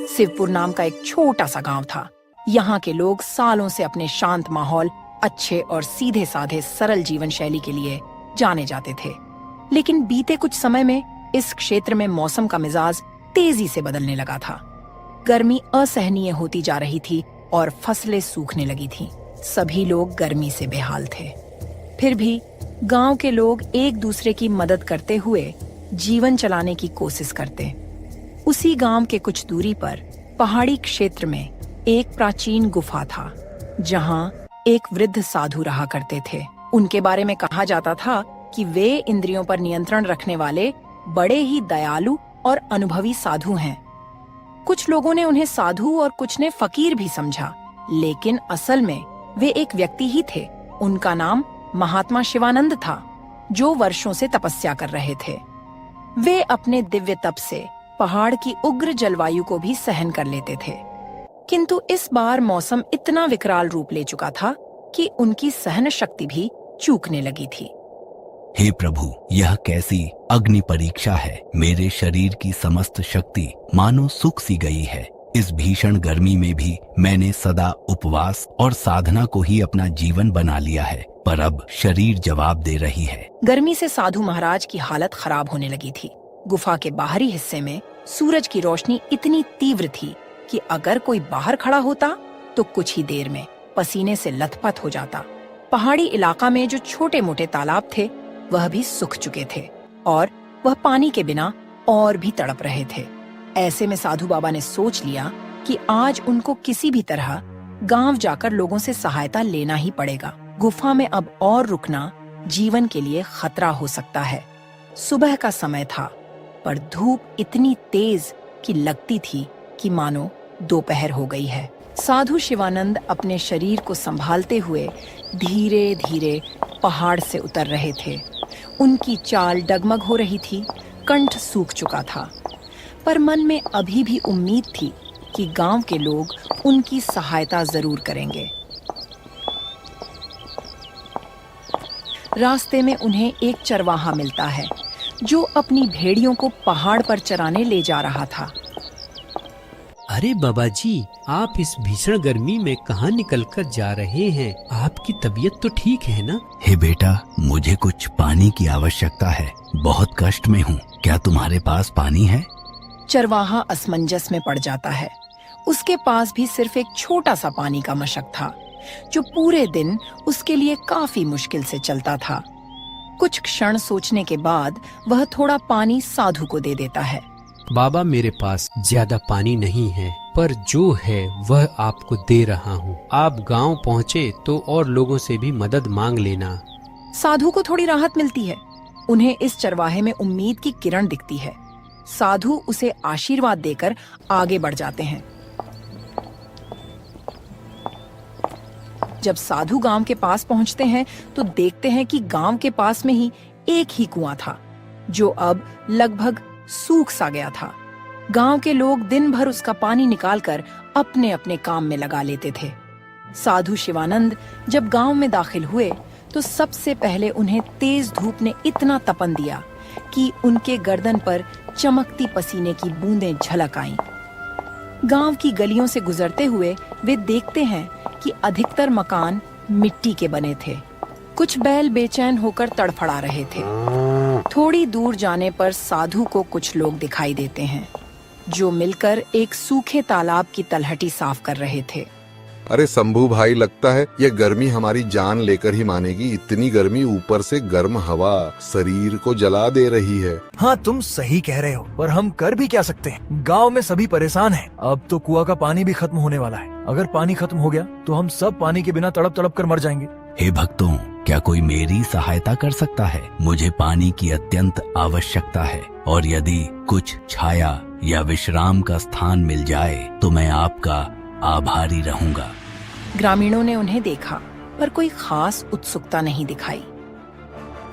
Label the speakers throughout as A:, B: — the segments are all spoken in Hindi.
A: शिवपुर नाम का एक छोटा सा गांव था। यहाँ के लोग सालों से अपने शांत माहौल, अच्छे और सीधे साधे सरल जीवन शैली के लिए जाने जाते थे। लेकिन बीते कुछ समय में इस क्षेत्र में मौसम का मिजाज तेजी से बदलने लगा था। गर्मी असहनीय होती जा रही थी और फसलें सूखने लगी थीं। सभी लोग गर्मी से बेहाल थे। फिर भी गांव के लोग एक दूसरे की मदद करते हुए जीवन चलाने की कोशिश करते। उसी गांव के कुछ दूरी पर पहाड़ी क्षेत्र में एक प्राचीन गुफा था, जहां एक वृद्ध साधु रहा करते थे। उनके बारे में कहा जाता था कि वे इंद्रियों पर नियंत्रण रखने वाले बड़े ही दयालु और अनुभवी साधु हैं। कुछ लोगों ने उन्हें साधु और कुछ ने फकीर भी समझा, लेकिन असल में वे एक व्यक्ति ही थे। उनका नाम महात्मा शिवानंद था, जो वर्षों से तपस्या कर रहे थे। वे अपने दिव्य तप से पहाड़ की उग्र जलवायु को भी सहन कर लेते थे, किंतु इस बार मौसम इतना विकराल रूप ले चुका था कि उनकी सहन शक्ति भी चूकने लगी थी।
B: हे प्रभु, यह कैसी अग्नि परीक्षा है। मेरे शरीर की समस्त शक्ति मानो सूख सी गई है। इस भीषण गर्मी में भी मैंने सदा उपवास और साधना को ही अपना जीवन बना लिया है, पर अब शरीर जवाब दे रही है।
A: गर्मी से साधु महाराज की हालत खराब होने लगी थी। गुफा के बाहरी हिस्से में सूरज की रोशनी इतनी तीव्र थी कि अगर कोई बाहर खड़ा होता तो कुछ ही देर में पसीने से लथपथ हो जाता। पहाड़ी इलाका में जो छोटे मोटे तालाब थे वह भी सूख चुके थे और वह पानी के बिना और भी तड़प रहे थे। ऐसे में साधु बाबा ने सोच लिया कि आज उनको किसी भी तरह गांव जाकर लोगों से सहायता लेना ही पड़ेगा। गुफा में अब और रुकना जीवन के लिए खतरा हो सकता है। सुबह का समय था, पर धूप इतनी तेज कि लगती थी कि मानो दोपहर हो गई है। साधु शिवानंद अपने शरीर को संभालते हुए धीरे धीरे पहाड़ से उतर रहे थे। उनकी चाल डगमग हो रही थी, कंठ सूख चुका था, पर मन में अभी भी उम्मीद थी कि गांव के लोग उनकी सहायता जरूर करेंगे। रास्ते में उन्हें एक चरवाहा मिलता है, जो अपनी भेड़ियों को पहाड़ पर चराने ले जा रहा था।
C: अरे बाबा जी, आप इस भीषण गर्मी में कहाँ निकलकर जा रहे हैं? आपकी तबीयत तो ठीक है ना?
B: हे बेटा, मुझे कुछ पानी की आवश्यकता है। बहुत कष्ट में हूँ। क्या तुम्हारे पास पानी है?
A: चरवाहा असमंजस में पड़ जाता है। उसके पास भी सिर्फ एक छोटा सा पानी का मशक था, जो पूरे दिन उसके लिए काफी मुश्किल से चलता था। कुछ क्षण सोचने के बाद वह थोड़ा पानी साधु को दे देता है।
C: बाबा, मेरे पास ज्यादा पानी नहीं है, पर जो है वह आपको दे रहा हूँ। आप गांव पहुँचे तो और लोगों से भी मदद मांग लेना।
A: साधु को थोड़ी राहत मिलती है। उन्हें इस चरवाहे में उम्मीद की किरण दिखती है। साधु उसे आशीर्वाद देकर आगे बढ़ जाते हैं। जब साधु गांव के पास पहुंचते हैं तो देखते हैं कि गांव के पास में ही एक ही कुआं था, जो अब लगभग सूख सा गया था। गांव के लोग दिन भर उसका पानी निकालकर अपने अपने काम में लगा लेते थे। साधु शिवानंद जब गांव में दाखिल हुए तो सबसे पहले उन्हें तेज धूप ने इतना तपन दिया कि उनके गर्दन पर चमकती पसीने की बूंदें झलक आईं। गांव की गलियों से गुजरते हुए वे देखते हैं कि अधिकतर मकान मिट्टी के बने थे। कुछ बैल बेचैन होकर तड़फड़ा रहे थे। थोड़ी दूर जाने पर साधु को कुछ लोग दिखाई देते हैं, जो मिलकर एक सूखे तालाब की तलहटी साफ कर रहे थे।
D: अरे शंभू भाई, लगता है ये गर्मी हमारी जान लेकर ही मानेगी। इतनी गर्मी, ऊपर से गर्म हवा शरीर को जला दे रही है।
E: हाँ, तुम सही कह रहे हो, पर हम कर भी क्या सकते हैं? गांव में सभी परेशान हैं। अब तो कुआं का पानी भी खत्म होने वाला है। अगर पानी खत्म हो गया तो हम सब पानी के बिना तड़प तड़प कर मर जाएंगे।
B: हे भक्तों, क्या कोई मेरी सहायता कर सकता है? मुझे पानी की अत्यंत आवश्यकता है, और यदि कुछ छाया या विश्राम का स्थान मिल जाए तो मैं आपका आभारी रहूंगा।
A: ग्रामीणों ने उन्हें देखा, पर कोई खास उत्सुकता नहीं दिखाई।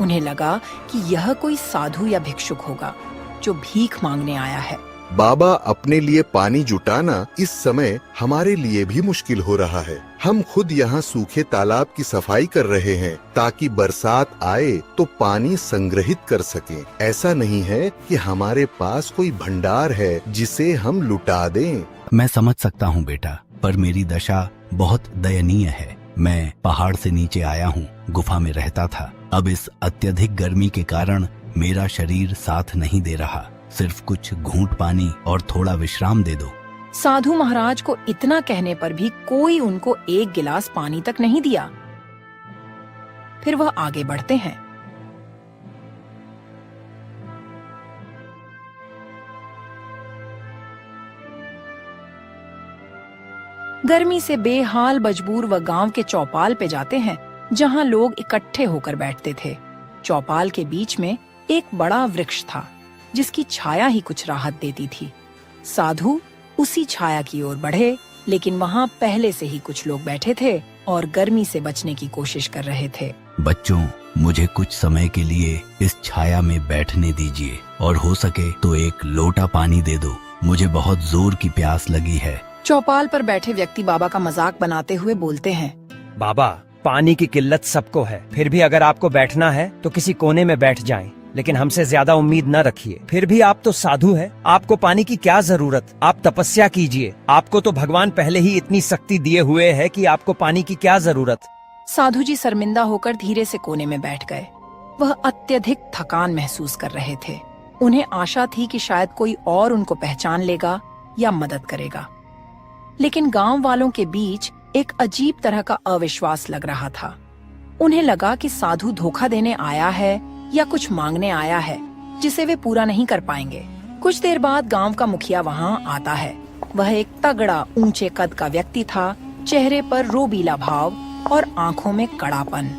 A: उन्हें लगा कि यह कोई साधु या भिक्षुक होगा जो भीख मांगने आया है।
D: बाबा अपने लिए पानी जुटाना इस समय हमारे लिए भी मुश्किल हो रहा है। हम खुद यहाँ सूखे तालाब की सफाई कर रहे हैं ताकि बरसात आए तो पानी संग्रहित कर सकें। ऐसा नहीं है कि हमारे पास कोई भंडार है जिसे हम लुटा दें।
B: मैं समझ सकता हूँ बेटा, पर मेरी दशा बहुत दयनीय है। मैं पहाड़ से नीचे आया हूँ, गुफा में रहता था। अब इस अत्यधिक गर्मी के कारण मेरा शरीर साथ नहीं दे रहा। सिर्फ कुछ घूंट पानी और थोड़ा विश्राम दे दो।
A: साधु महाराज को इतना कहने पर भी कोई उनको एक गिलास पानी तक नहीं दिया। फिर वह आगे बढ़ते हैं। गर्मी से बेहाल मजबूर वह गांव के चौपाल पे जाते हैं, जहां लोग इकट्ठे होकर बैठते थे। चौपाल के बीच में एक बड़ा वृक्ष था, जिसकी छाया ही कुछ राहत देती थी। साधु उसी छाया की ओर बढ़े, लेकिन वहाँ पहले से ही कुछ लोग बैठे थे और गर्मी से बचने की कोशिश कर रहे थे।
B: बच्चों, मुझे कुछ समय के लिए इस छाया में बैठने दीजिए और हो सके तो एक लोटा पानी दे दो। मुझे बहुत जोर की प्यास लगी है।
A: चौपाल पर बैठे व्यक्ति बाबा का मजाक बनाते हुए बोलते हैं,
F: बाबा, पानी की किल्लत सबको है, फिर भी अगर आपको बैठना है तो किसी कोने में बैठ जाएं, लेकिन हमसे ज्यादा उम्मीद न रखिए। फिर भी आप तो साधु हैं, आपको पानी की क्या जरूरत? आप तपस्या कीजिए। आपको तो भगवान पहले ही इतनी शक्ति दिए हुए है कि आपको पानी की क्या जरूरत?
A: साधु जी शर्मिंदा होकर धीरे से कोने में बैठ गए। वह अत्यधिक थकान महसूस कर रहे थे। उन्हें आशा थी कि शायद कोई और उनको पहचान लेगा या मदद करेगा, लेकिन गांव वालों के बीच एक अजीब तरह का अविश्वास लग रहा था। उन्हें लगा कि साधु धोखा देने आया है या कुछ मांगने आया है जिसे वे पूरा नहीं कर पाएंगे। कुछ देर बाद गांव का मुखिया वहां आता है। वह एक तगड़ा ऊंचे कद का व्यक्ति था, चेहरे पर रोबीला भाव और आंखों में कड़ापन।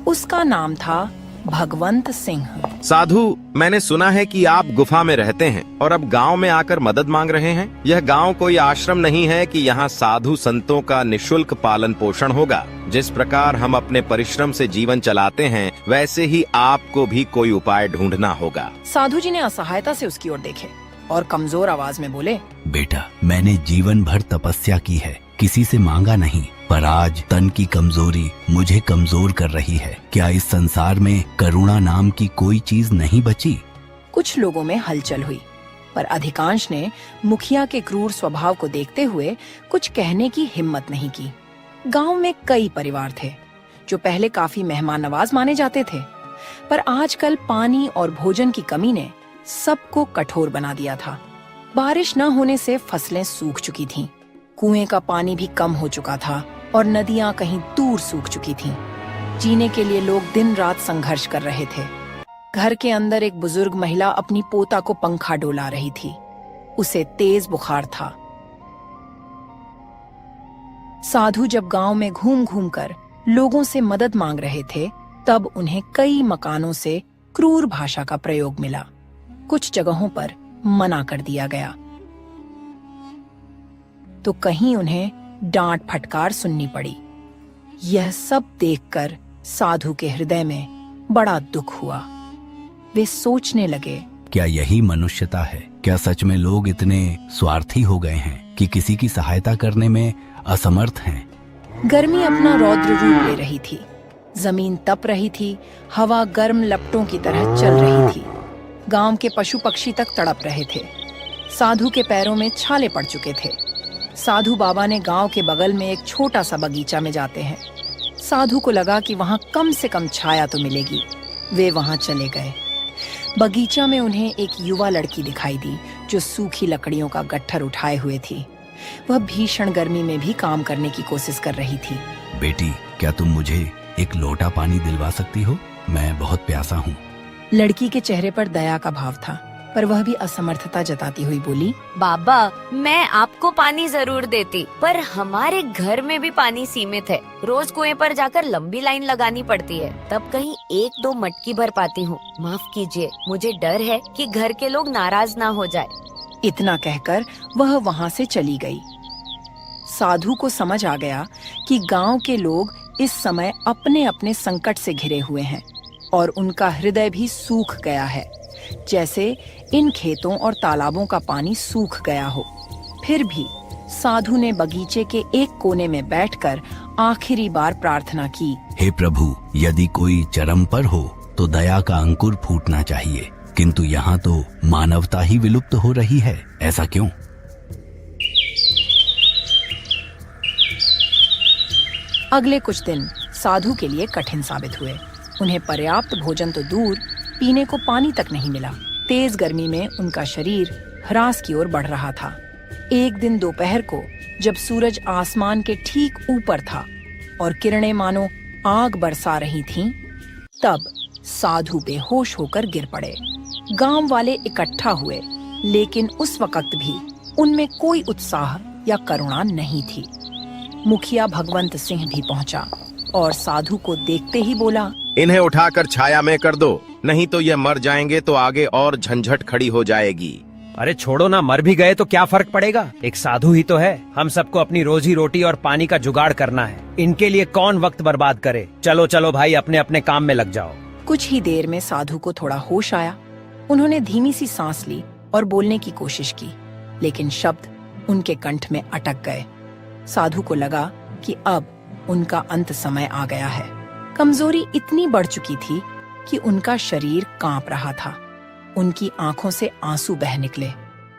A: उसका नाम था भगवंत सिंह।
G: साधु, मैंने सुना है कि आप गुफा में रहते हैं और अब गांव में आकर मदद मांग रहे हैं। यह गांव कोई आश्रम नहीं है कि यहाँ साधु संतों का निशुल्क पालन पोषण होगा। जिस प्रकार हम अपने परिश्रम से जीवन चलाते हैं, वैसे ही आपको भी कोई उपाय ढूंढना होगा।
A: साधु जी ने असहायता से उसकी ओर देखे और कमजोर आवाज में बोले,
B: बेटा, मैंने जीवन भर तपस्या की है, किसी से मांगा नहीं, पर आज तन की कमजोरी मुझे कमजोर कर रही है। क्या इस संसार में करुणा नाम की कोई चीज नहीं बची?
A: कुछ लोगों में हलचल हुई, पर अधिकांश ने मुखिया के क्रूर स्वभाव को देखते हुए कुछ कहने की हिम्मत नहीं की। गांव में कई परिवार थे जो पहले काफी मेहमान नवाज माने जाते थे, पर आजकल पानी और भोजन की कमी ने सबको कठोर बना दिया था। बारिश न होने से फसलें सूख चुकी थीं, कुएं का पानी भी कम हो चुका था और नदियां कहीं दूर सूख चुकी थीं। जीने के लिए लोग दिन रात संघर्ष कर रहे थे। घर के अंदर एक बुजुर्ग महिला अपनी पोता को पंखा डोला रही थी। उसे तेज बुखार था। साधु जब गांव में घूम घूम कर लोगों से मदद मांग रहे थे, तब उन्हें कई मकानों से क्रूर भाषा का प्रयोग मिला। कुछ जगहों पर मना कर दिया गया, तो कहीं उन्हें डांट फटकार सुननी पड़ी। यह सब देखकर साधु के हृदय में बड़ा दुख हुआ। वे सोचने लगे,
B: क्या यही मनुष्यता है? क्या सच में लोग इतने स्वार्थी हो गए हैं कि किसी की सहायता करने में असमर्थ हैं?
A: गर्मी अपना रौद्र रूप ले रही थी। जमीन तप रही थी, हवा गर्म लपटों की तरह चल रही थी। गांव के पशु पक्षी तक तड़प रहे थे। साधु के पैरों में छाले पड़ चुके थे। साधु बाबा ने गांव के बगल में एक छोटा सा बगीचा में जाते हैं। साधु को लगा कि वहां कम से कम छाया तो मिलेगी। वे वहां चले गए। बगीचा में उन्हें एक युवा लड़की दिखाई दी जो सूखी लकड़ियों का गट्ठर उठाए हुए थी। वह भीषण गर्मी में भी काम करने की कोशिश कर रही थी।
B: बेटी, क्या तुम मुझे एक लोटा पानी दिलवा सकती हो? मैं बहुत प्यासा हूँ।
A: लड़की के चेहरे पर दया का भाव था, पर वह भी असमर्थता जताती हुई बोली,
H: बाबा, मैं आपको पानी जरूर देती, पर हमारे घर में भी पानी सीमित है। रोज कुएं पर जाकर लंबी लाइन लगानी पड़ती है, तब कहीं 1-2 मटकी भर पाती हूँ। माफ कीजिए, मुझे डर है कि घर के लोग नाराज ना हो जाए।
A: इतना कहकर वह वहां से चली गई। साधु को समझ आ गया कि गांव के लोग इस समय अपने अपने संकट से घिरे हुए हैं और उनका हृदय भी सूख गया है। जैसे इन खेतों और तालाबों का पानी सूख गया हो। फिर भी साधु ने बगीचे के एक कोने में बैठकर आखिरी बार प्रार्थना की,
B: हे प्रभु, यदि कोई चरम पर हो तो दया का अंकुर फूटना चाहिए, किंतु यहाँ तो मानवता ही विलुप्त हो रही है, ऐसा क्यों?
A: अगले कुछ दिन साधु के लिए कठिन साबित हुए। उन्हें पर्याप्त भोजन तो दूर, पीने को पानी तक नहीं मिला। तेज गर्मी में उनका शरीर ह्रास की ओर बढ़ रहा था। एक दिन दोपहर को जब सूरज आसमान के ठीक ऊपर था और किरणें मानो आग बरसा रही थीं, तब साधु बेहोश होकर गिर पड़े। गांव वाले इकट्ठा हुए, लेकिन उस वक्त भी उनमें कोई उत्साह या करुणा नहीं थी। मुखिया भगवंत सिंह भी पहुंचा और साधु को देखते ही बोला,
G: इन्हें उठाकर छाया में कर दो, नहीं तो ये मर जाएंगे तो आगे और झंझट खड़ी हो जाएगी।
F: अरे छोड़ो ना, मर भी गए तो क्या फर्क पड़ेगा, एक साधु ही तो है। हम सबको अपनी रोजी रोटी और पानी का जुगाड़ करना है, इनके लिए कौन वक्त बर्बाद करे। चलो चलो भाई, अपने अपने काम में लग जाओ।
A: कुछ ही देर में साधु को थोड़ा होश आया। उन्होंने धीमी सी सांस ली और बोलने की कोशिश की, लेकिन शब्द उनके कंठ में अटक गए। साधु को लगा कि अब उनका अंत समय आ गया है। कमजोरी इतनी बढ़ चुकी थी कि उनका शरीर कांप रहा था। उनकी आंखों से आंसू बह निकले।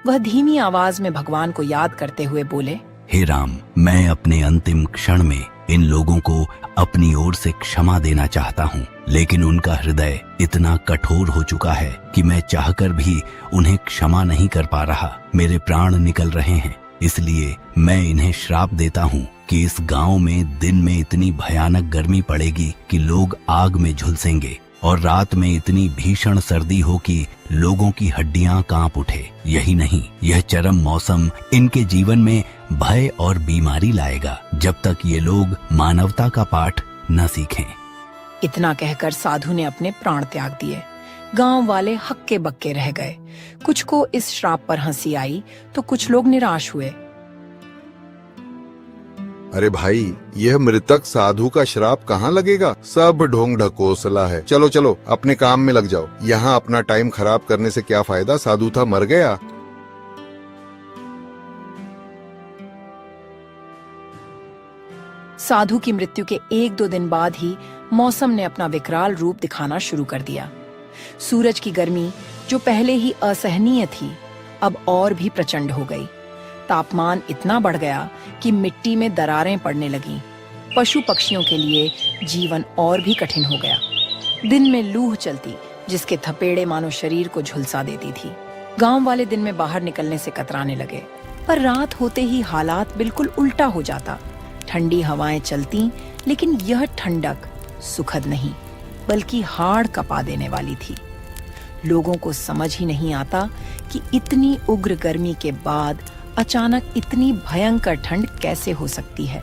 A: वह धीमी आवाज में भगवान को याद करते हुए बोले,
B: हे राम, मैं अपने अंतिम क्षण में इन लोगों को अपनी ओर से क्षमा देना चाहता हूँ, लेकिन उनका हृदय इतना कठोर हो चुका है कि मैं चाहकर भी उन्हें क्षमा नहीं कर पा रहा। मेरे प्राण निकल रहे हैं, इसलिए मैं इन्हें श्राप देता हूँ कि इस गांव में दिन में इतनी भयानक गर्मी पड़ेगी कि लोग आग में झुलसेंगे और रात में इतनी भीषण सर्दी हो कि लोगों की हड्डियां कांप उठे। यही नहीं, यह चरम मौसम इनके जीवन में भय और बीमारी लाएगा जब तक ये लोग मानवता का पाठ न सीखें।
A: इतना कहकर साधु ने अपने प्राण त्याग दिए। गांव वाले हक्के बक्के रह गए। कुछ को इस श्राप पर हंसी आई तो कुछ लोग निराश हुए।
D: अरे भाई, यह मृतक साधु का श्राप कहाँ लगेगा? सब ढोंग ढकोसला है। चलो चलो, अपने काम में लग जाओ। यहाँ अपना टाइम खराब करने से क्या फायदा? साधु था, मर गया।
A: साधु की मृत्यु के 1-2 दिन बाद ही मौसम ने अपना विकराल रूप दिखाना शुरू कर दिया। सूरज की गर्मी, जो पहले ही असहनीय थी, अब और भी प्रचंड हो गई। तापमान इतना बढ़ गया कि मिट्टी में दरारें पड़ने लगीं। पशु पक्षियों के लिए जीवन और भी कठिन हो गया। दिन में लूह चलती, जिसके थपेड़े मानो शरीर को झुलसा देती थी। गांव वाले दिन में बाहर निकलने से कतराने लगे, पर रात होते ही हालात बिल्कुल उल्टा हो जाता। ठंडी हवाएं चलती, लेकिन यह ठंडक सुखद नहीं, बल्कि हाड़ कपा देने वाली थी। लोगों को समझ ही नहीं आता कि इतनी उग्र गर्मी के बाद अचानक इतनी भयंकर ठंड कैसे हो सकती है।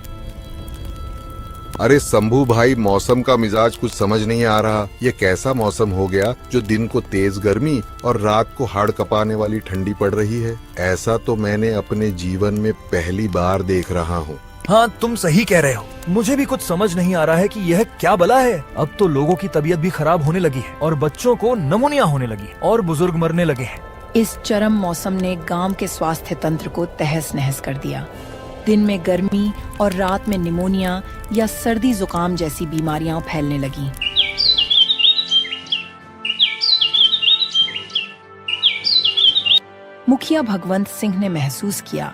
D: अरे शंभू भाई, मौसम का मिजाज कुछ समझ नहीं आ रहा। ये कैसा मौसम हो गया जो दिन को तेज गर्मी और रात को हाड़ कपाने वाली ठंडी पड़ रही है? ऐसा तो मैंने अपने जीवन में पहली बार देख रहा हूँ।
E: हाँ, तुम सही कह रहे हो। मुझे भी कुछ समझ नहीं आ रहा है कि यह क्या बला है। अब तो लोगों की तबीयत भी खराब होने लगी है और बच्चों को निमोनिया होने लगी और बुजुर्ग मरने लगे हैं।
A: इस चरम मौसम ने गांव के स्वास्थ्य तंत्र को तहस नहस कर दिया। दिन में गर्मी और रात में निमोनिया या सर्दी जुकाम जैसी बीमारियां फैलने लगीं। मुखिया भगवंत सिंह ने महसूस किया,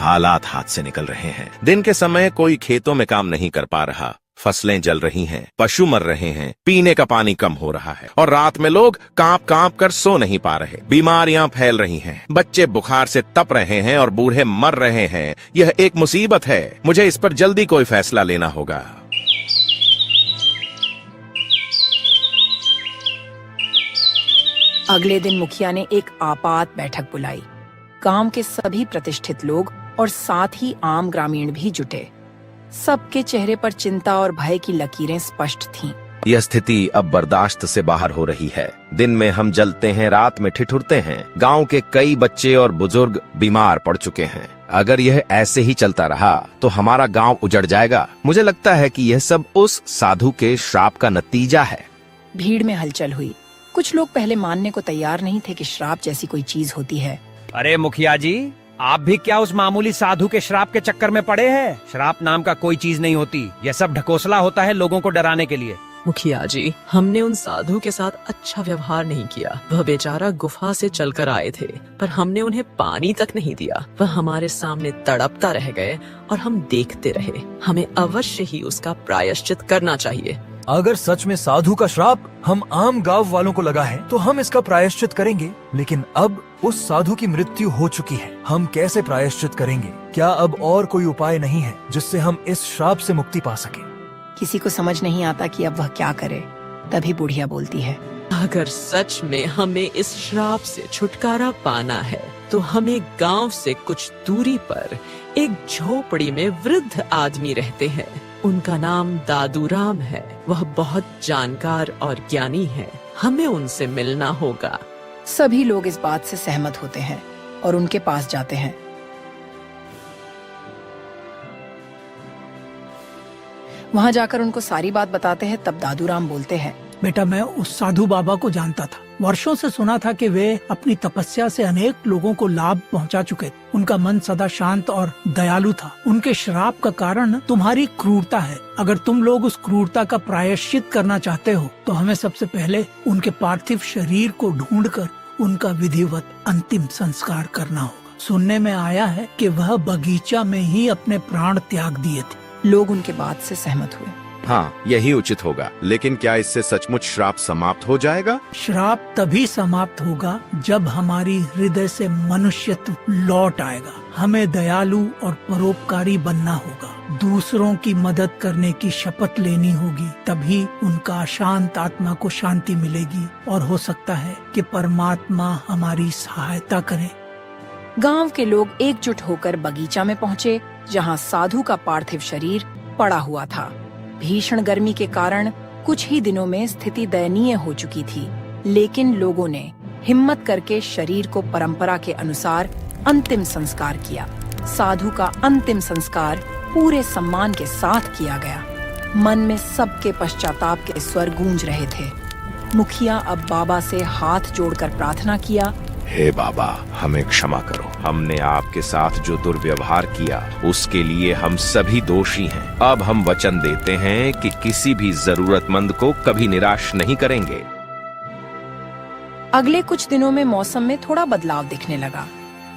G: हालात हाथ से निकल रहे हैं। दिन के समय कोई खेतों में काम नहीं कर पा रहा, फसलें जल रही हैं, पशु मर रहे हैं, पीने का पानी कम हो रहा है और रात में लोग कांप कांप कर सो नहीं पा रहे। बीमारियां फैल रही हैं, बच्चे बुखार से तप रहे हैं और बूढ़े मर रहे हैं। यह एक मुसीबत है। मुझे इस पर जल्दी कोई फैसला लेना होगा।
A: अगले दिन मुखिया ने एक आपात बैठक बुलाई। गांव के सभी प्रतिष्ठित लोग और साथ ही आम ग्रामीण भी जुटे। सबके चेहरे पर चिंता और भय की लकीरें स्पष्ट थीं।
G: यह स्थिति अब बर्दाश्त से बाहर हो रही है। दिन में हम जलते हैं, रात में ठिठुरते हैं। गांव के कई बच्चे और बुजुर्ग बीमार पड़ चुके हैं। अगर यह ऐसे ही चलता रहा तो हमारा गांव उजड़ जाएगा। मुझे लगता है कि यह सब उस साधु के श्राप का नतीजा है।
A: भीड़ में हलचल हुई। कुछ लोग पहले मानने को तैयार नहीं थे कि श्राप जैसी कोई चीज होती है।
F: अरे मुखिया जी, आप भी क्या उस मामूली साधु के श्राप के चक्कर में पड़े हैं? श्राप नाम का कोई चीज नहीं होती, यह सब ढकोसला होता है लोगों को डराने के लिए।
I: मुखिया जी, हमने उन साधु के साथ अच्छा व्यवहार नहीं किया। वह बेचारा गुफा से चलकर आए थे, पर हमने उन्हें पानी तक नहीं दिया। वह हमारे सामने तड़पता रह गए और हम देखते रहे। हमें अवश्य ही उसका प्रायश्चित करना चाहिए।
E: अगर सच में साधु का श्राप हम आम गांव वालों को लगा है तो हम इसका प्रायश्चित करेंगे, लेकिन अब उस साधु की मृत्यु हो चुकी है। हम कैसे प्रायश्चित करेंगे? क्या अब और कोई उपाय नहीं है जिससे हम इस श्राप से मुक्ति पा सके?
A: किसी को समझ नहीं आता कि अब वह क्या करे। तभी बुढ़िया बोलती है,
I: अगर सच में हमें इस श्राप से छुटकारा पाना है तो हमें गांव से कुछ दूरी पर एक झोपड़ी में वृद्ध आदमी रहते हैं। उनका नाम दादूराम है। वह बहुत जानकार और ज्ञानी है। हमें उनसे मिलना होगा।
A: सभी लोग इस बात से सहमत होते हैं और उनके पास जाते हैं। वहां जाकर उनको सारी बात बताते हैं। तब दादूराम बोलते हैं,
J: बेटा, मैं उस साधु बाबा को जानता था। वर्षों से सुना था कि वे अपनी तपस्या से अनेक लोगों को लाभ पहुंचा चुके। उनका मन सदा शांत और दयालु था। उनके श्राप का कारण तुम्हारी क्रूरता है। अगर तुम लोग उस क्रूरता का प्रायश्चित करना चाहते हो तो हमें सबसे पहले उनके पार्थिव शरीर को ढूंढकर उनका विधिवत अंतिम संस्कार करना होगा। सुनने में आया है कि वह बगीचा में ही अपने प्राण त्याग दिए थे।
A: लोग उनके बात से सहमत हुए।
G: हाँ, यही उचित होगा। लेकिन क्या इससे सचमुच श्राप समाप्त हो जाएगा?
J: श्राप तभी समाप्त होगा जब हमारी हृदय से मनुष्यत्व लौट आएगा। हमें दयालु और परोपकारी बनना होगा। दूसरों की मदद करने की शपथ लेनी होगी। तभी उनका अशांत आत्मा को शांति मिलेगी और हो सकता है कि परमात्मा हमारी सहायता करे।
A: गांव के लोग एकजुट होकर बगीचा में पहुँचे, जहाँ साधु का पार्थिव शरीर पड़ा हुआ था। भीषण गर्मी के कारण कुछ ही दिनों में स्थिति दयनीय हो चुकी थी, लेकिन लोगों ने हिम्मत करके शरीर को परंपरा के अनुसार अंतिम संस्कार किया। साधु का अंतिम संस्कार पूरे सम्मान के साथ किया गया। मन में सबके पश्चाताप के स्वर गूंज रहे थे। मुखिया अब बाबा से हाथ जोड़कर प्रार्थना किया,
G: हे बाबा, हमें क्षमा करो। हमने आपके साथ जो दुर्व्यवहार किया उसके लिए हम सभी दोषी हैं। अब हम वचन देते हैं कि किसी भी जरूरतमंद को कभी निराश नहीं करेंगे।
A: अगले कुछ दिनों में मौसम में थोड़ा बदलाव दिखने लगा।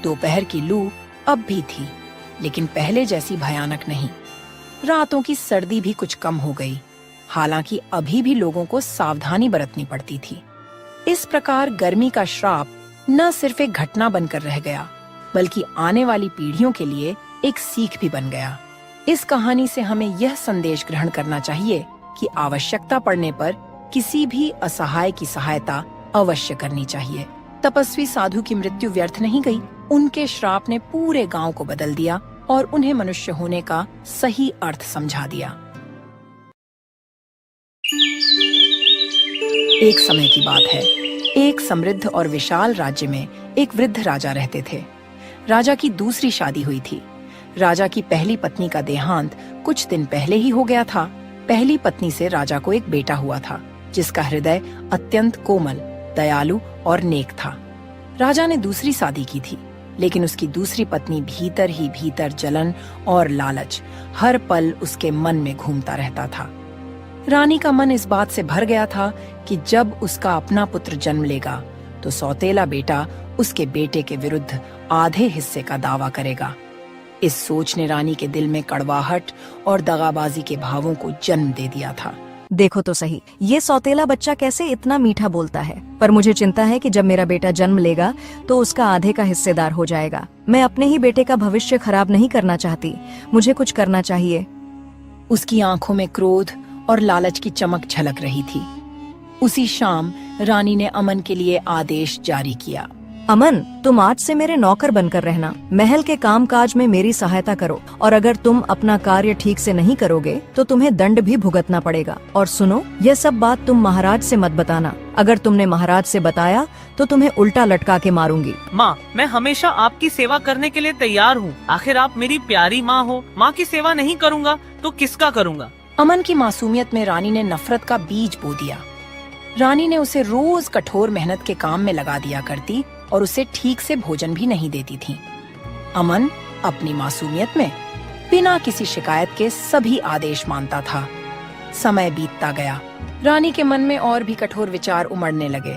A: दोपहर की लू अब भी थी, लेकिन पहले जैसी भयानक नहीं। रातों की सर्दी भी कुछ कम हो गई। हालांकि अभी भी लोगों को सावधानी बरतनी पड़ती थी। इस प्रकार गर्मी का श्राप न सिर्फ एक घटना बनकर रह गया, बल्कि आने वाली पीढ़ियों के लिए एक सीख भी बन गया। इस कहानी से हमें यह संदेश ग्रहण करना चाहिए कि आवश्यकता पड़ने पर किसी भी असहाय की सहायता अवश्य करनी चाहिए। तपस्वी साधु की मृत्यु व्यर्थ नहीं गई। उनके श्राप ने पूरे गांव को बदल दिया और उन्हें मनुष्य होने का सही अर्थ समझा दिया। एक समय की बात है। एक समृद्ध और विशाल राज्य में एक वृद्ध राजा रहते थे। राजा की दूसरी शादी हुई थी। राजा की पहली पत्नी का देहांत कुछ दिन पहले ही हो गया था। पहली पत्नी से राजा को एक बेटा हुआ था, जिसका हृदय अत्यंत कोमल, दयालु और नेक था। राजा ने दूसरी शादी की थी, लेकिन उसकी दूसरी पत्नी भीतर ही भीतर जलन और लालच हर पल उसके मन में घूमता रहता था। रानी का मन इस बात से भर गया था कि जब उसका अपना पुत्र जन्म लेगा तो सौतेला बेटा उसके बेटे के विरुद्ध आधे हिस्से का दावा करेगा। इस सोच ने रानी के दिल में कड़वाहट और दगाबाजी के भावों को जन्म दे दिया था।
K: देखो तो सही, ये सौतेला बच्चा कैसे इतना मीठा बोलता है। पर मुझे चिंता है कि जब मेरा बेटा जन्म लेगा तो उसका आधे का हिस्सेदार हो जाएगा। मैं अपने ही बेटे का भविष्य खराब नहीं करना चाहती। मुझे कुछ करना चाहिए।
A: उसकी आंखों में क्रोध और लालच की चमक झलक रही थी। उसी शाम रानी ने अमन के लिए आदेश जारी किया।
K: अमन, तुम आज से मेरे नौकर बनकर रहना। महल के कामकाज में मेरी सहायता करो और अगर तुम अपना कार्य ठीक से नहीं करोगे तो तुम्हें दंड भी भुगतना पड़ेगा। और सुनो, यह सब बात तुम महाराज से मत बताना। अगर तुमने महाराज से बताया तो तुम्हें उल्टा लटका के मारूंगी।
L: माँ, मैं हमेशा आपकी सेवा करने के लिए तैयार हूँ। आखिर आप मेरी प्यारी माँ हो। माँ की सेवा नहीं करूँगा तो किसका करूँगा?
A: अमन की मासूमियत में रानी ने नफरत का बीज बो दिया। रानी ने उसे रोज कठोर मेहनत के काम में लगा दिया करती और उसे ठीक से भोजन भी नहीं देती थी। अमन अपनी मासूमियत में बिना किसी शिकायत के सभी आदेश मानता था। समय बीतता गया, रानी के मन में और भी कठोर विचार उमड़ने लगे।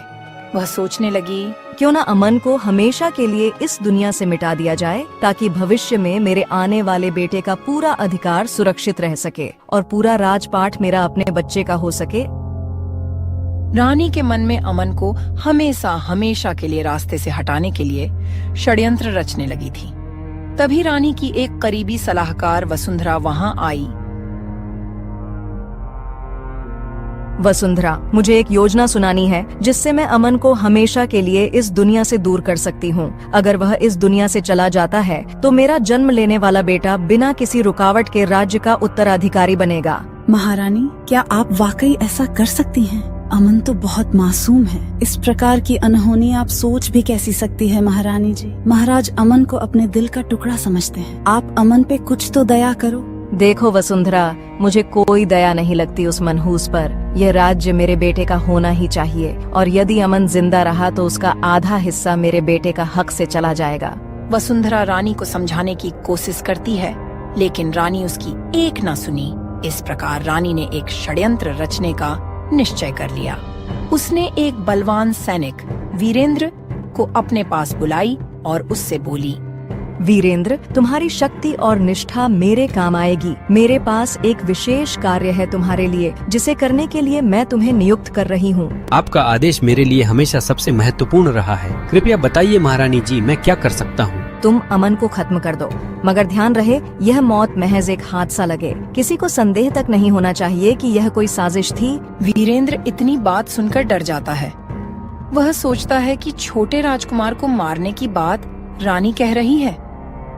A: वह सोचने लगी,
K: क्यों ना अमन को हमेशा के लिए इस दुनिया से मिटा दिया जाए, ताकि भविष्य में मेरे आने वाले बेटे का पूरा अधिकार सुरक्षित रह सके और पूरा राजपाट मेरा अपने बच्चे का हो सके।
A: रानी के मन में अमन को हमेशा हमेशा के लिए रास्ते से हटाने के लिए षड्यंत्र रचने लगी थी। तभी रानी की एक करीबी सलाहकार वसुंधरा वहां आई।
K: वसुंधरा, मुझे एक योजना सुनानी है जिससे मैं अमन को हमेशा के लिए इस दुनिया से दूर कर सकती हूँ। अगर वह इस दुनिया से चला जाता है तो मेरा जन्म लेने वाला बेटा बिना किसी रुकावट के राज्य का उत्तराधिकारी बनेगा।
M: महारानी, क्या आप वाकई ऐसा कर सकती हैं? अमन तो बहुत मासूम है। इस प्रकार की अनहोनी आप सोच भी कैसी सकती है महारानी जी। महाराज अमन को अपने दिल का टुकड़ा समझते हैं। आप अमन पे कुछ तो दया करो।
K: देखो वसुंधरा, मुझे कोई दया नहीं लगती उस मनहूस पर। यह राज्य मेरे बेटे का होना ही चाहिए और यदि अमन जिंदा रहा तो उसका आधा हिस्सा मेरे बेटे का हक से चला जाएगा।
A: वसुंधरा रानी को समझाने की कोशिश करती है, लेकिन रानी उसकी एक न सुनी। इस प्रकार रानी ने एक षड्यंत्र रचने का निश्चय कर लिया। उसने एक बलवान सैनिक वीरेंद्र को अपने पास बुलाई और उससे बोली,
K: वीरेंद्र, तुम्हारी शक्ति और निष्ठा मेरे काम आएगी। मेरे पास एक विशेष कार्य है तुम्हारे लिए, जिसे करने के लिए मैं तुम्हें नियुक्त कर रही हूँ।
C: आपका आदेश मेरे लिए हमेशा सबसे महत्वपूर्ण रहा है। कृपया बताइए महारानी जी, मैं क्या कर सकता हूँ?
K: तुम अमन को खत्म कर दो, मगर ध्यान रहे यह मौत महज एक हादसा लगे। किसी को संदेह तक नहीं होना चाहिए कि यह कोई साजिश थी।
A: वीरेंद्र इतनी बात सुनकर डर जाता है। वह सोचता है कि छोटे राजकुमार को मारने की बात रानी कह रही है।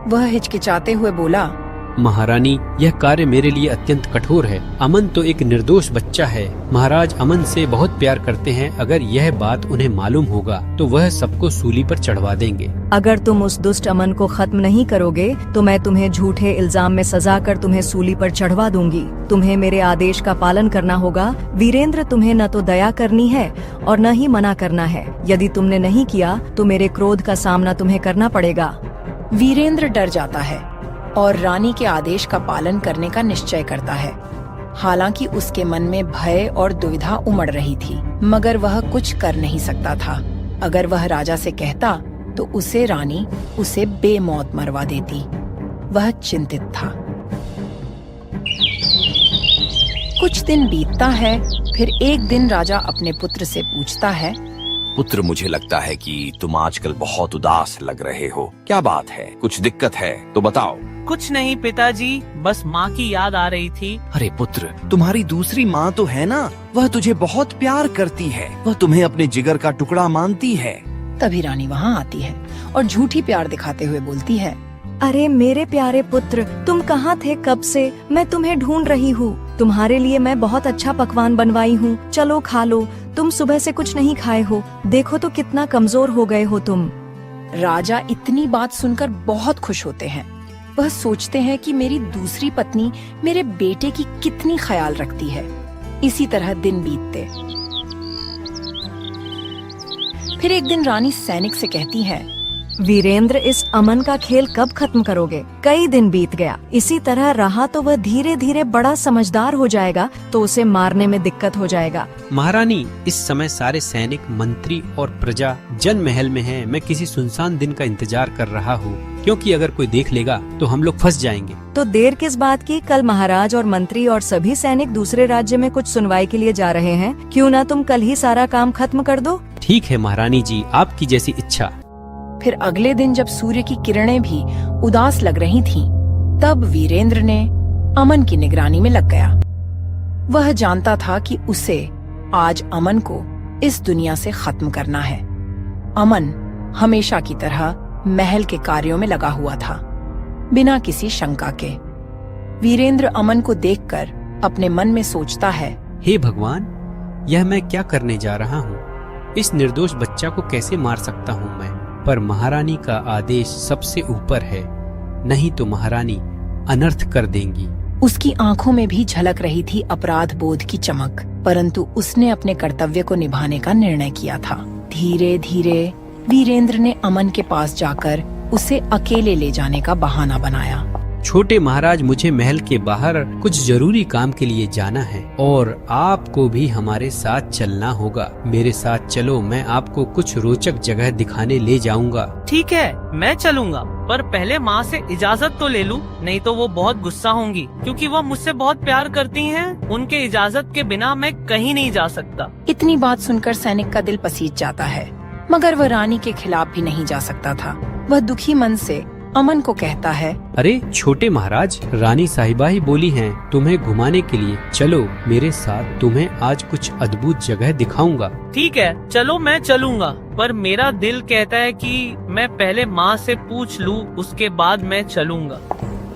A: वह हिचकिचाते हुए बोला,
C: महारानी, यह कार्य मेरे लिए अत्यंत कठोर है। अमन तो एक निर्दोष बच्चा है। महाराज अमन से बहुत प्यार करते हैं। अगर यह बात उन्हें मालूम होगा तो वह सबको सूली पर चढ़वा देंगे।
K: अगर तुम उस दुष्ट अमन को खत्म नहीं करोगे तो मैं तुम्हें झूठे इल्जाम में सजा कर तुम्हें सूली पर चढ़वा दूंगी। तुम्हें मेरे आदेश का पालन करना होगा। वीरेंद्र, तुम्हें न तो दया करनी है और न ही मना करना है। यदि तुमने नहीं किया तो मेरे क्रोध का सामना तुम्हें करना पड़ेगा।
A: वीरेंद्र डर जाता है और रानी के आदेश का पालन करने का निश्चय करता है। हालांकि उसके मन में भय और दुविधा उमड़ रही थी, मगर वह कुछ कर नहीं सकता था। अगर वह राजा से कहता तो रानी उसे बेमौत मरवा देती। वह चिंतित था। कुछ दिन बीतता है। फिर एक दिन राजा अपने पुत्र से पूछता है,
G: पुत्र, मुझे लगता है कि तुम आजकल बहुत उदास लग रहे हो। क्या बात है? कुछ दिक्कत है तो बताओ।
L: कुछ नहीं पिताजी, बस माँ की याद आ रही थी।
N: अरे पुत्र, तुम्हारी दूसरी माँ तो है ना, वह तुझे बहुत प्यार करती है। वह तुम्हें अपने जिगर का टुकड़ा मानती है।
A: तभी रानी वहाँ आती है और झूठी प्यार दिखाते हुए बोलती है,
K: अरे मेरे प्यारे पुत्र, तुम कहाँ थे कब से? मैं तुम्हें ढूंढ रही हूँ। तुम्हारे लिए मैं बहुत अच्छा पकवान बनवाई हूँ, चलो खा लो। तुम सुबह से कुछ नहीं खाए हो, देखो तो कितना कमजोर हो गए हो तुम।
A: राजा इतनी बात सुनकर बहुत खुश होते हैं। वह सोचते हैं कि मेरी दूसरी पत्नी मेरे बेटे की कितनी ख्याल रखती है। इसी तरह दिन बीतते। फिर एक दिन रानी सैनिक से कहती है,
K: वीरेंद्र, इस अमन का खेल कब खत्म करोगे? कई दिन बीत गया, इसी तरह रहा तो वह धीरे धीरे बड़ा समझदार हो जाएगा तो उसे मारने में दिक्कत हो जाएगा।
C: महारानी, इस समय सारे सैनिक, मंत्री और प्रजा जन महल में हैं। मैं किसी सुनसान दिन का इंतजार कर रहा हूँ, क्योंकि अगर कोई देख लेगा तो हम लोग फंस जाएंगे।
K: तो देर किस बात की? कल महाराज और मंत्री और सभी सैनिक दूसरे राज्य में कुछ सुनवाई के लिए जा रहे हैं। क्यों ना तुम कल ही सारा काम खत्म कर दो?
C: ठीक है महारानी जी, आपकी जैसी इच्छा।
A: फिर अगले दिन जब सूर्य की किरणें भी उदास लग रही थीं, तब वीरेंद्र ने अमन की निगरानी में लग गया। वह जानता था कि उसे आज अमन को इस दुनिया से खत्म करना है। अमन हमेशा की तरह महल के कार्यों में लगा हुआ था, बिना किसी शंका के। वीरेंद्र अमन को देखकर अपने मन में सोचता है,
C: हे भगवान, यह मैं क्या करने जा रहा हूँ? इस निर्दोष बच्चा को कैसे मार सकता हूँ मैं? पर महारानी का आदेश सबसे ऊपर है, नहीं तो महारानी अनर्थ कर देंगी।
A: उसकी आंखों में भी झलक रही थी अपराध बोध की चमक, परंतु उसने अपने कर्तव्य को निभाने का निर्णय किया था। धीरे धीरे वीरेंद्र ने अमन के पास जाकर उसे अकेले ले जाने का बहाना बनाया।
C: छोटे महाराज, मुझे महल के बाहर कुछ जरूरी काम के लिए जाना है और आपको भी हमारे साथ चलना होगा। मेरे साथ चलो, मैं आपको कुछ रोचक जगह दिखाने ले जाऊंगा।
L: ठीक है, मैं चलूंगा, पर पहले माँ से इजाजत तो ले लूं, नहीं तो वो बहुत गुस्सा होंगी, क्योंकि वो मुझसे बहुत प्यार करती हैं। उनके इजाजत के बिना मैं कहीं नहीं जा सकता।
A: इतनी बात सुनकर सैनिक का दिल पसीज जाता है, मगर वह रानी के खिलाफ भी नहीं जा सकता था। वह दुखी मन से अमन को कहता है,
C: अरे छोटे महाराज, रानी साहिबा ही बोली हैं तुम्हें घुमाने के लिए, चलो मेरे साथ, तुम्हें आज कुछ अद्भुत जगह दिखाऊंगा।
L: ठीक है, चलो मैं चलूंगा, पर मेरा दिल कहता है कि मैं पहले माँ से पूछ लूं, उसके बाद मैं चलूंगा।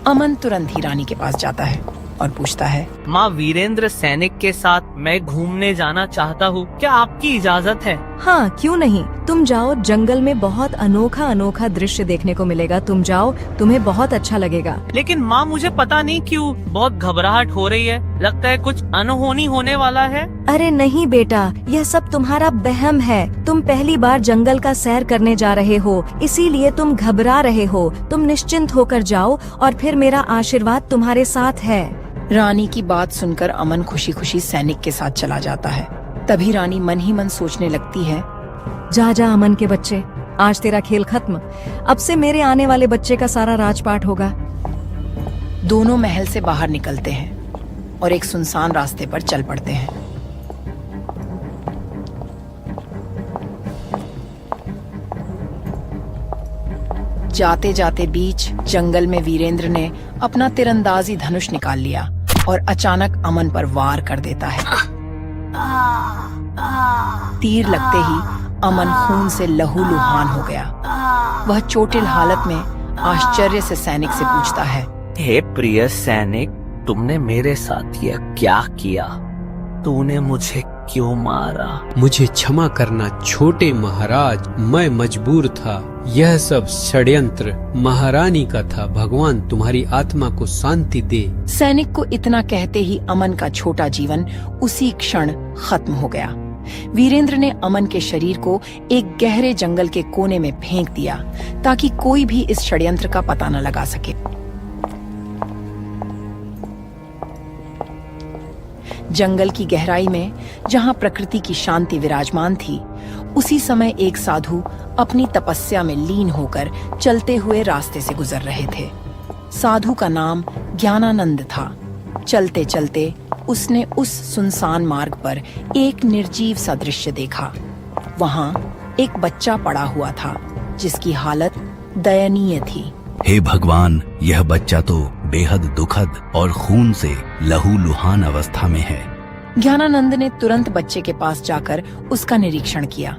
A: अमन तुरंत ही रानी के पास जाता है और पूछता है,
L: माँ, वीरेंद्र सैनिक के साथ मैं घूमने जाना चाहता हूँ, क्या आपकी इजाजत है?
K: हाँ, क्यों नहीं, तुम जाओ, जंगल में बहुत अनोखा अनोखा दृश्य देखने को मिलेगा। तुम जाओ, तुम्हें बहुत अच्छा लगेगा।
L: लेकिन माँ, मुझे पता नहीं क्यों बहुत घबराहट हो रही है, लगता है कुछ अनहोनी होने वाला है।
K: अरे नहीं बेटा, यह सब तुम्हारा वहम है। तुम पहली बार जंगल का सैर करने जा रहे हो, इसीलिए तुम घबरा रहे हो। तुम निश्चिंत होकर जाओ और फिर मेरा आशीर्वाद तुम्हारे साथ है।
A: रानी की बात सुनकर अमन खुशी खुशी सैनिक के साथ चला जाता है। तभी रानी मन ही मन सोचने लगती है,
K: जा जा अमन के बच्चे, आज तेरा खेल खत्म। अब से मेरे आने वाले बच्चे का सारा राजपाट होगा।
A: दोनों महल से बाहर निकलते हैं और एक सुनसान रास्ते पर चल पड़ते हैं। जाते जाते बीच जंगल में वीरेंद्र ने अपना तिरंदाजी धनुष निकाल लिया और अचानक अमन पर वार कर देता है। तीर लगते ही अमन खून से लहूलुहान हो गया। वह चोटिल हालत में आश्चर्य से सैनिक से पूछता है,
L: हे प्रिय सैनिक, तुमने मेरे साथ यह क्या किया? तूने मुझे क्यों मारा?
C: मुझे क्षमा करना छोटे महाराज, मैं मजबूर था। यह सब षड्यंत्र महारानी का था। भगवान तुम्हारी आत्मा को शांति दे।
A: सैनिक को इतना कहते ही अमन का छोटा जीवन उसी क्षण खत्म हो गया। वीरेंद्र ने अमन के शरीर को एक गहरे जंगल के कोने में फेंक दिया ताकि कोई भी इस षड्यंत्र का पता न लगा सके। जंगल की गहराई में जहां प्रकृति की शांति विराजमान थी, उसी समय एक साधु अपनी तपस्या में लीन होकर चलते हुए रास्ते से गुजर रहे थे। साधु का नाम ज्ञानानंद था। चलते चलते उसने उस सुनसान मार्ग पर एक निर्जीव सा दृश्य देखा। वहां एक बच्चा पड़ा हुआ था जिसकी हालत दयनीय थी।
B: हे भगवान, यह बच्चा तो बेहद दुखद और खून से लहूलुहान अवस्था में है।
A: ज्ञानानंद ने तुरंत बच्चे के पास जाकर उसका निरीक्षण किया।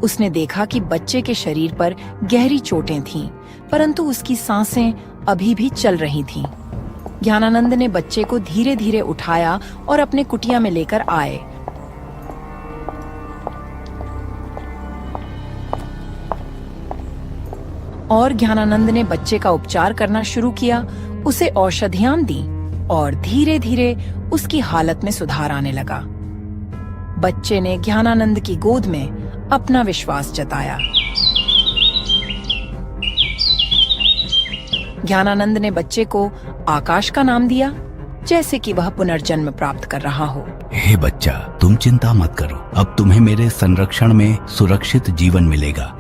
A: उसने देखा कि बच्चे के शरीर पर गहरी चोटें थीं, परंतु उसकी सांसें अभी भी चल रही थीं। ज्ञानानंद ने बच्चे को धीरे धीरे उठाया और अपने कुटिया में लेकर आए। और ज्ञानानंद ने बच्चे का उपचार करना शुरू किया, उसे औषधियां दी और धीरे धीरे उसकी हालत में सुधार आने लगा। बच्चे ने ज्ञानानंद की गोद में अपना विश्वास जताया। ज्ञानानंद ने बच्चे को आकाश का नाम दिया, जैसे कि वह पुनर्जन्म प्राप्त कर रहा हो।
B: हे बच्चा, तुम चिंता मत करो, अब तुम्हें मेरे संरक्षण में सुरक्षित जीवन मिलेगा।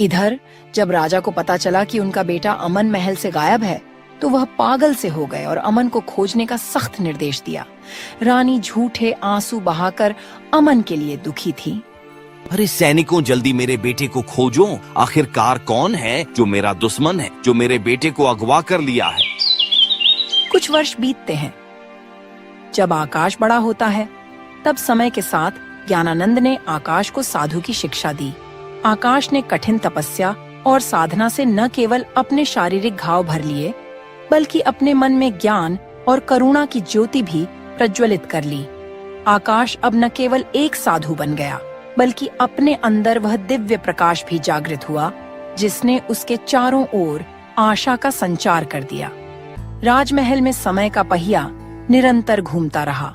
A: इधर जब राजा को पता चला कि उनका बेटा अमन महल से गायब है, तो वह पागल से हो गए और अमन को खोजने का सख्त निर्देश दिया। रानी झूठे आंसू बहाकर अमन के लिए दुखी थी।
N: अरे सैनिकों, जल्दी मेरे बेटे को खोजो। आखिरकार कौन है जो मेरा दुश्मन है, जो मेरे बेटे को अगवा कर लिया है?
A: कुछ वर्ष बीतते हैं। जब आकाश बड़ा होता है, तब समय के साथ ज्ञानानंद ने आकाश को साधु की शिक्षा दी। आकाश ने कठिन तपस्या और साधना से न केवल अपने शारीरिक घाव भर लिए, बल्कि अपने मन में ज्ञान और करुणा की ज्योति भी प्रज्वलित कर ली। आकाश अब न केवल एक साधु बन गया, बल्कि अपने अंदर वह दिव्य प्रकाश भी जागृत हुआ, जिसने उसके चारों ओर आशा का संचार कर दिया। राजमहल में समय का पहिया निरंतर घूमता रहा।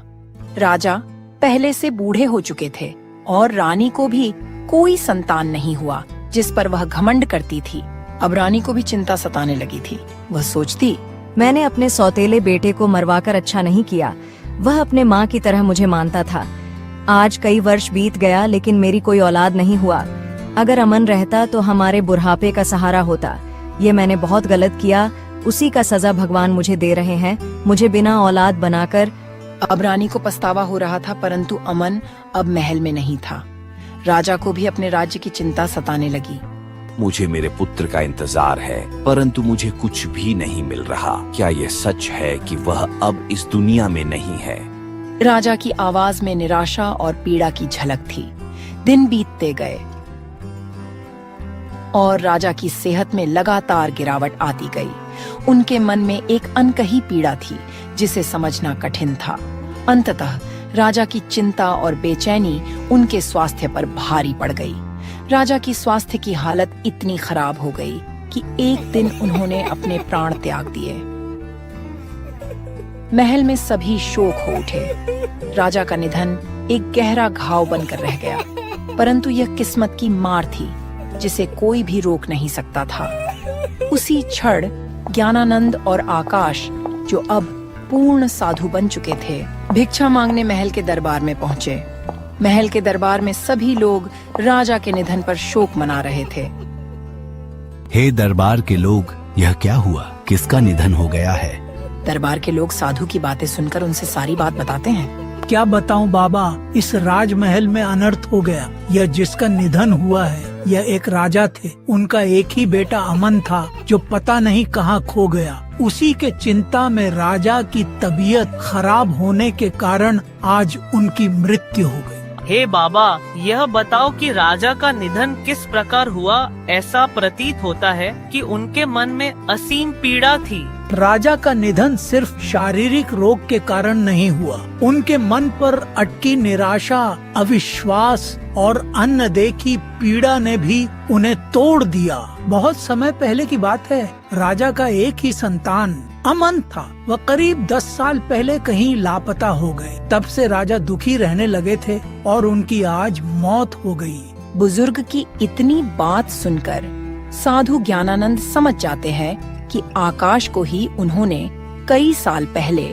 A: राजा पहले से बूढ़े हो चुके थे और रानी को भी कोई संतान नहीं हुआ जिस पर वह घमंड करती थी। अब रानी को भी चिंता सताने लगी थी। वह सोचती,
K: मैंने अपने सौतेले बेटे को मरवाकर अच्छा नहीं किया। वह अपने माँ की तरह मुझे मानता था। आज कई वर्ष बीत गया लेकिन मेरी कोई औलाद नहीं हुआ। अगर अमन रहता तो हमारे बुढ़ापे का सहारा होता। ये मैंने बहुत गलत किया, उसी का सजा भगवान मुझे दे रहे हैं, मुझे बिना औलाद बनाकर।
A: अब रानी को पछतावा हो रहा था, परंतु अमन अब महल में नहीं था। राजा को भी अपने राज्य की चिंता सताने लगी।
N: मुझे मेरे पुत्र का इंतजार है, परंतु मुझे कुछ भी नहीं मिल रहा। क्या यह सच है कि वह अब इस दुनिया में नहीं है?
A: राजा की आवाज में निराशा और पीड़ा की झलक थी। दिन बीतते गए और राजा की सेहत में लगातार गिरावट आती गई। उनके मन में एक अनकही पीड़ा थी जिसे समझना कठिन था। अंततः राजा की चिंता और बेचैनी उनके स्वास्थ्य पर भारी पड़ गई। राजा की स्वास्थ्य की हालत इतनी खराब हो गई कि एक दिन उन्होंने अपने प्राण त्याग दिए। महल में सभी शोक हो उठे। राजा का निधन एक गहरा घाव बनकर रह गया, परंतु यह किस्मत की मार थी जिसे कोई भी रोक नहीं सकता था। उसी क्षण ज्ञानानंद और आकाश, जो अब पूर्ण साधु बन चुके थे, भिक्षा मांगने महल के दरबार में पहुंचे। महल के दरबार में सभी लोग राजा के निधन पर शोक मना रहे थे।
B: हे दरबार के लोग, यह क्या हुआ? किसका निधन हो गया है?
A: दरबार के लोग साधु की बातें सुनकर उनसे सारी बात बताते हैं।
J: क्या बताऊं बाबा, इस राजमहल में अनर्थ हो गया। यह जिसका निधन हुआ है यह एक राजा थे। उनका एक ही बेटा अमन था जो पता नहीं कहाँ खो गया। उसी के चिंता में राजा की तबीयत खराब होने के कारण आज उनकी मृत्यु हो गई।
L: हे बाबा, यह बताओ कि राजा का निधन किस प्रकार हुआ। ऐसा प्रतीत होता है कि उनके मन में असीम पीड़ा थी।
J: राजा का निधन सिर्फ शारीरिक रोग के कारण नहीं हुआ। उनके मन पर अटकी निराशा, अविश्वास और अनदेखी पीड़ा ने भी उन्हें तोड़ दिया। बहुत समय पहले की बात है। राजा का एक ही संतान अमन था। वह करीब 10 साल पहले कहीं लापता हो गए। तब से राजा दुखी रहने लगे थे और उनकी आज मौत हो गई।
A: बुजुर्ग की इतनी बात सुनकर साधु ज्ञानानंद समझ जाते हैं कि आकाश को ही उन्होंने कई साल पहले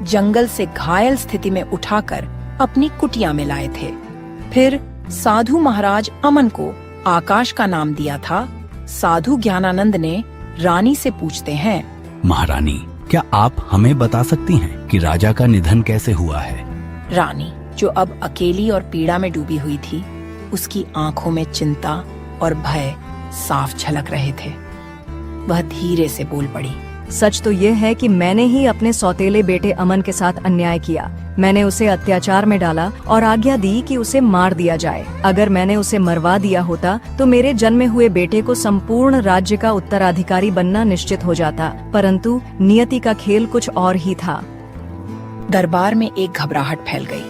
A: जंगल से घायल स्थिति में उठाकर अपनी कुटिया में लाए थे। फिर साधु महाराज अमन को आकाश का नाम दिया था। साधु ज्ञानानंद ने रानी से पूछते हैं,
B: महारानी, क्या आप हमें बता सकती हैं कि राजा का निधन कैसे हुआ है?
A: रानी, जो अब अकेली और पीड़ा में डूबी हुई थी, उसकी आंखों में चिंता और भय साफ झलक रहे थे। वह धीरे से बोल पड़ी,
K: सच तो ये है कि मैंने ही अपने सौतेले बेटे अमन के साथ अन्याय किया। मैंने उसे अत्याचार में डाला और आज्ञा दी कि उसे मार दिया जाए। अगर मैंने उसे मरवा दिया होता तो मेरे जन्मे हुए बेटे को संपूर्ण राज्य का उत्तराधिकारी बनना निश्चित हो जाता, परंतु नियति का खेल कुछ और ही था।
A: दरबार में एक घबराहट फैल गई।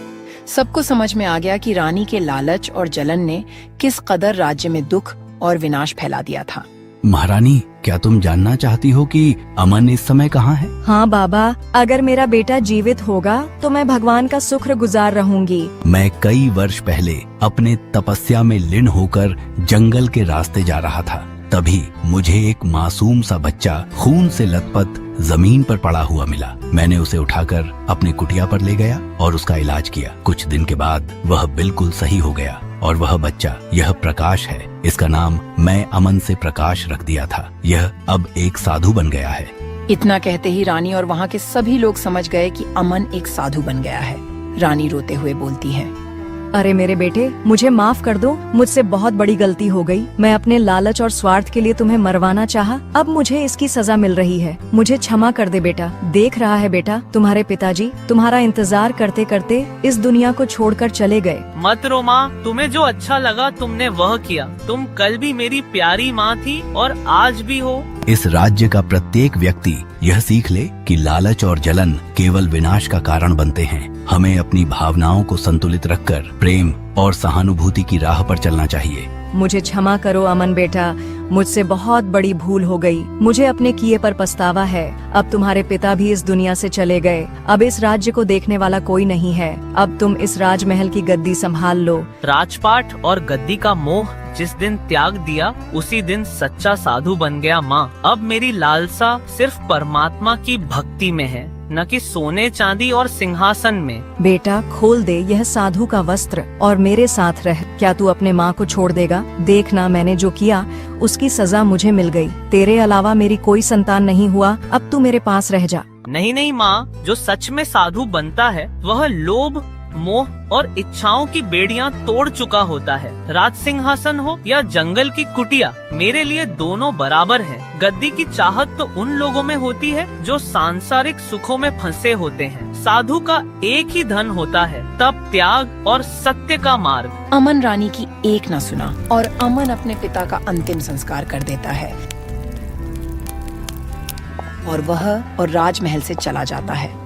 A: सबको समझ में आ गया कि रानी के लालच और जलन ने किस कदर राज्य में दुख और विनाश फैला दिया था।
B: महारानी, क्या तुम जानना चाहती हो कि अमन इस समय कहाँ है?
K: हाँ बाबा, अगर मेरा बेटा जीवित होगा तो मैं भगवान का शुक्रगुजार रहूंगी।
B: मैं कई वर्ष पहले अपने तपस्या में लीन होकर जंगल के रास्ते जा रहा था। तभी मुझे एक मासूम सा बच्चा खून से लथपथ जमीन पर पड़ा हुआ मिला। मैंने उसे उठाकर अपनी कुटिया पर ले गया और उसका इलाज किया। कुछ दिन के बाद वह बिल्कुल सही हो गया और वह बच्चा, यह प्रकाश है। इसका नाम मैं अमन से प्रकाश रख दिया था। यह अब एक साधु बन गया है।
A: इतना कहते ही रानी और वहाँ के सभी लोग समझ गए कि अमन एक साधु बन गया है। रानी रोते हुए बोलती है,
K: अरे मेरे बेटे, मुझे माफ कर दो। मुझसे बहुत बड़ी गलती हो गई। मैं अपने लालच और स्वार्थ के लिए तुम्हें मरवाना चाहा। अब मुझे इसकी सजा मिल रही है। मुझे क्षमा कर दे बेटा। देख रहा है बेटा, तुम्हारे पिताजी तुम्हारा इंतजार करते करते इस दुनिया को छोड़कर चले गए।
L: मत रो माँ, तुम्हें जो अच्छा लगा तुमने वह किया। तुम कल भी मेरी प्यारी माँ थी और आज भी हो।
B: इस राज्य का प्रत्येक व्यक्ति यह सीख ले कि लालच और जलन केवल विनाश का कारण बनते हैं। हमें अपनी भावनाओं को संतुलित रखकर प्रेम और सहानुभूति की राह पर चलना चाहिए।
K: मुझे क्षमा करो अमन बेटा। मुझसे बहुत बड़ी भूल हो गई। मुझे अपने किए पर पछतावा है। अब तुम्हारे पिता भी इस दुनिया से चले गए। अब इस राज्य को देखने वाला कोई नहीं है। अब तुम इस राजमहल की गद्दी संभाल लो।
L: राजपाट और गद्दी का मोह जिस दिन त्याग दिया उसी दिन सच्चा साधु बन गया माँ। अब मेरी लालसा सिर्फ परमात्मा की भक्ति में है, न कि सोने चांदी और सिंहासन में।
K: बेटा, खोल दे यह साधु का वस्त्र और मेरे साथ रह। क्या तू अपने माँ को छोड़ देगा? देखना, मैंने जो किया उसकी सजा मुझे मिल गई। तेरे अलावा मेरी कोई संतान नहीं हुआ। अब तू मेरे पास रह जा।
L: नहीं नहीं माँ, जो सच में साधु बनता है वह लोभ, मोह और इच्छाओं की बेड़ियां तोड़ चुका होता है। राज सिंहासन हो या जंगल की कुटिया, मेरे लिए दोनों बराबर हैं। गद्दी की चाहत तो उन लोगों में होती है जो सांसारिक सुखों में फंसे होते हैं। साधु का एक ही धन होता है, तप, त्याग और सत्य का मार्ग।
A: अमन रानी की एक न सुना और अमन अपने पिता का अंतिम संस्कार कर देता है और वह और राजमहल से चला जाता है।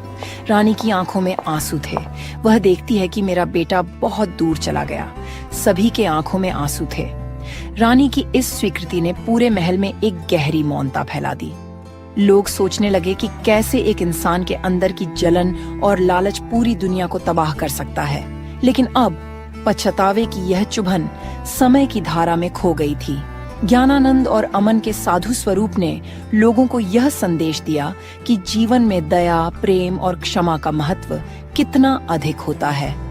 A: रानी की आंखों में आंसू थे। वह देखती है कि मेरा बेटा बहुत दूर चला गया। सभी के आंखों में आंसू थे। रानी की इस स्वीकृति ने पूरे महल में एक गहरी मौनता फैला दी। लोग सोचने लगे कि कैसे एक इंसान के अंदर की जलन और लालच पूरी दुनिया को तबाह कर सकता है। लेकिन अब पछतावे की यह चुभन समय की धारा में खो गई थी। ज्ञानानंद और अमन के साधु स्वरूप ने लोगों को यह संदेश दिया कि जीवन में दया, प्रेम और क्षमा का महत्व कितना अधिक होता है।